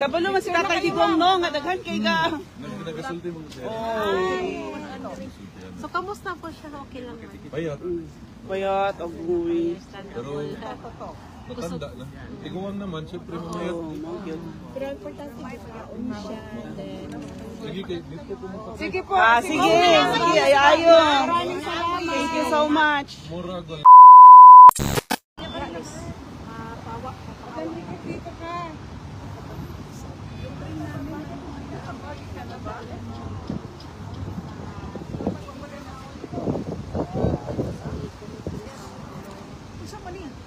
Kabalo man si Tatay Digong no, nga daghan kay ka. Nagasulti mo siya. So, kamusta po siya? Okay lang man. Bayat. Bayat, agoy. Pero matanda na. Iguang naman, siyempre mamayat. Pero importante pagkaon siya. Sige, dito po mo. Sige po. Sige, sige, ayayo. Thank you so much. Mura gal.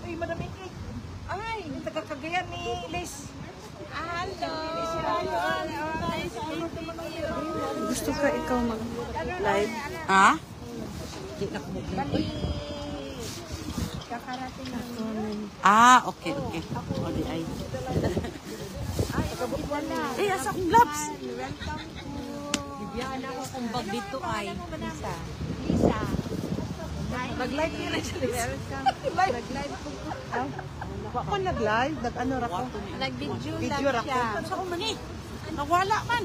Ay, Madam Ingrid. Ay, yung taga-Cagayan ni Liz. Hello! Gusto ka ikaw mag-live? Ha? Kakarating ako. Okay, okay. Odi ay. Eh, asa akong gloves? Welcome to... Bibiyaan ako kung bag dito ay. Lisa. Lisa. Mag-live niya na siya. Welcome. Nag-live po. Ako nag-live, nag-ano ra ko. Nag-video Video lang ra ko. siya. Sa ako man eh. Nawala man.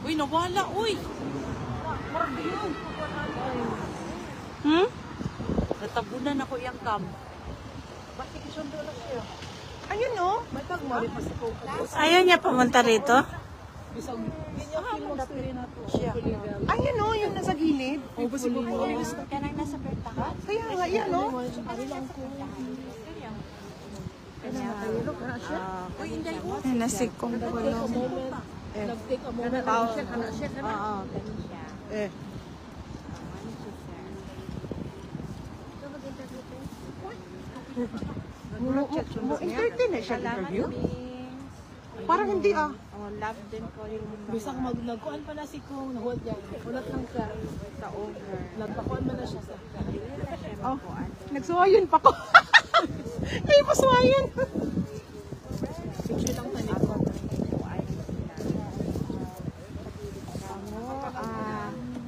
Uy, nawala, uy. Natabunan ako iyang cam. Bakit isundo na siya? Ayun no, may pagmari pa si Coco. Ayaw niya pumunta rito? Ayun no, yung nasa gilid. O, ba si Coco? Kanang nasa pertahan. Kaya nga, yan no. Uy, hindi ko. Ay, nasikong ko lang. Nag-take a moment. Oo, ganun siya. Eh. Entertain na siya interview? Parang hindi ah. Love din ko yung Bisang nagkuhan pa na si Kung nahuwag niya. Ulat lang sa over. nagpakuhan man na siya sa Oh, nagsuwayon pa ko. Ay, pasuwayon. picture lang tayo.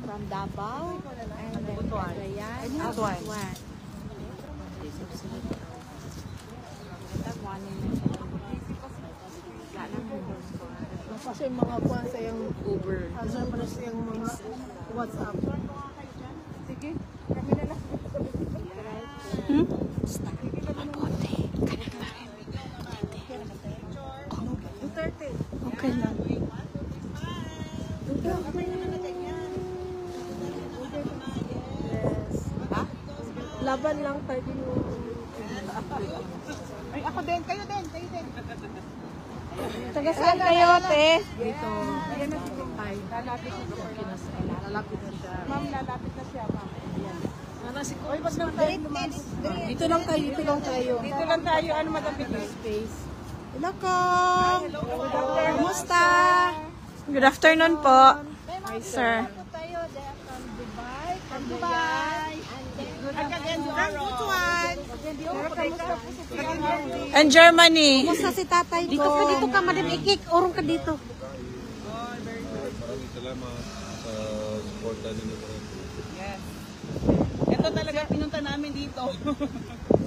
From Davao and then Cagayan. Butuan. Kasi yung mga kuhan sa yung Uber. answer pa na sa yung mga WhatsApp. Sige, kami na lang. Okay lang. Laban lang tayo. Ay, ako din. Kayo din. Kayo din. Taga saan kayo, te? Dito. Ayan na si Kumpay. Lalapit na siya. Lalapit na siya. Ma'am, lalapit na siya, ma'am. Ayan. Ano si Kumpay? Ba't lang tayo naman? Dito lang tayo. Dito lang tayo. Dito lang tayo. Ano madapit na? Space. Hello, Kumusta? Good afternoon po, sir. Tayo, from Dubai. From Dubai. Butuan. And Germany. Kumusta si tatay ko? Dito ka, Madam Ikik. Urong ka dito. Maraming salamat sa suporta ninyo. Yes. Ito talaga pinunta namin dito.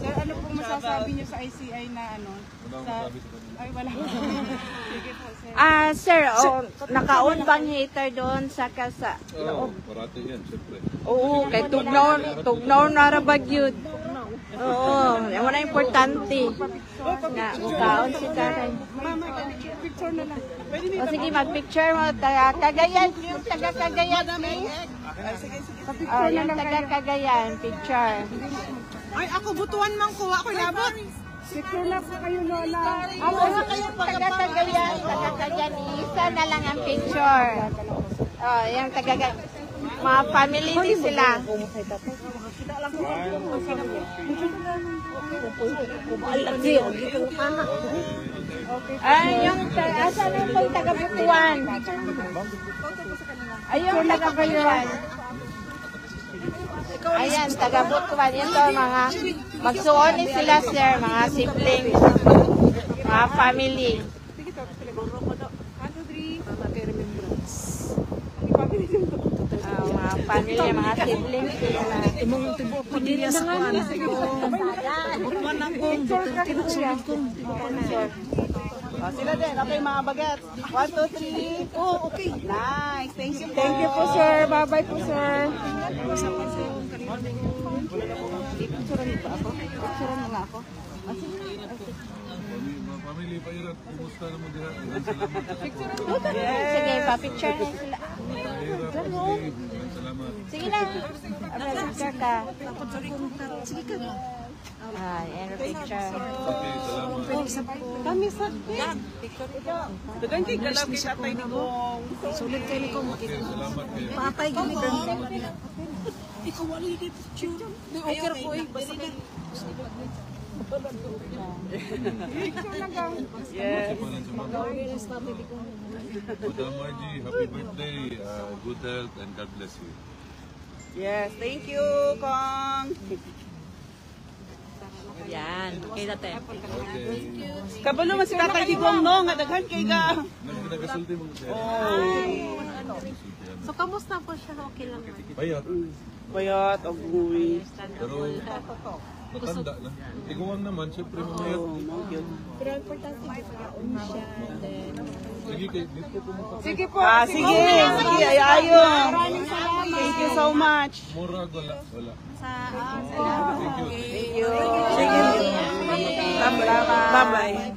Sir, ano po masasabi niyo sa ICI na ano? Wala akong sabi sa kanila. Ay, wala. Sige po, sir. Sir, nakaon bang hater doon sa kasa? Oo, parati yan, siyempre. Oo, kay tugnaw na rabag yun. Oo, yan na importante. Nga, kaon si tatay. Mama, picture na lang. O sige, mag-picture mo. Taga-Cagayan. Taga-Cagayan. Oh, yung taga-Cagayan. Picture. Ay, ako butuan man ko. Ako labot. Secure na po kayo, Lola. Ako yung taga-Cagayan. Taga-Cagayan. Isa na lang ang picture. Oh, yung taga-Cagayan. Mga family din sila. Ay, yung asan yung pang taga-Butuan? Ay, yung taga-Butuan. Ayan, taga-Butuan. Yan to, mga magsuoni sila, sir. Mga siblings. Mga family. Mga family, mga siblings sila. Pagdiya sa kuhan. Butuan na kong. Butuan na Sila din. Okay, mga bagets. 1, 2, 3. Oh, okay. Nice. Thank you po. Thank you po, sir. Bye-bye po, sir. Picturean mo ba ako? Picturean mo nga ako. Family pa irat, kumusta naman diha? Salamat. Sige, pa-picture na sila. Mahirap kasi. Salamat. Sige lang. Picture ka. Yan ang picture. Okay, salamat. Kami sa dagan kay galap kay tatay ni Gong. Sulit kayo ni Kong. Okay, salamat kayo. Patay gini ko. Ikaw wala yung picture. Di okay ra ko eh. Basta kayo. Yes. Madam Margie, happy birthday. Good health and God bless you. Yes, thank you, Kong. Yan. Kay dati. Okay. Kabalo man si tatay ni Gong, no? Nga daghan kay ka. Nagasulti mo siya. So, kamusta po siya? Okay lang. Bayat. Bayat, agoy. Pero matanda na. Iguang naman, syempre mamayat. Pero importante kaon siya. Sige, dito pumunta. Sige po. Sige. Sige, ayayo. Thank you so much. Murag, wala. Wala. Thank you. Sige. Bye-bye.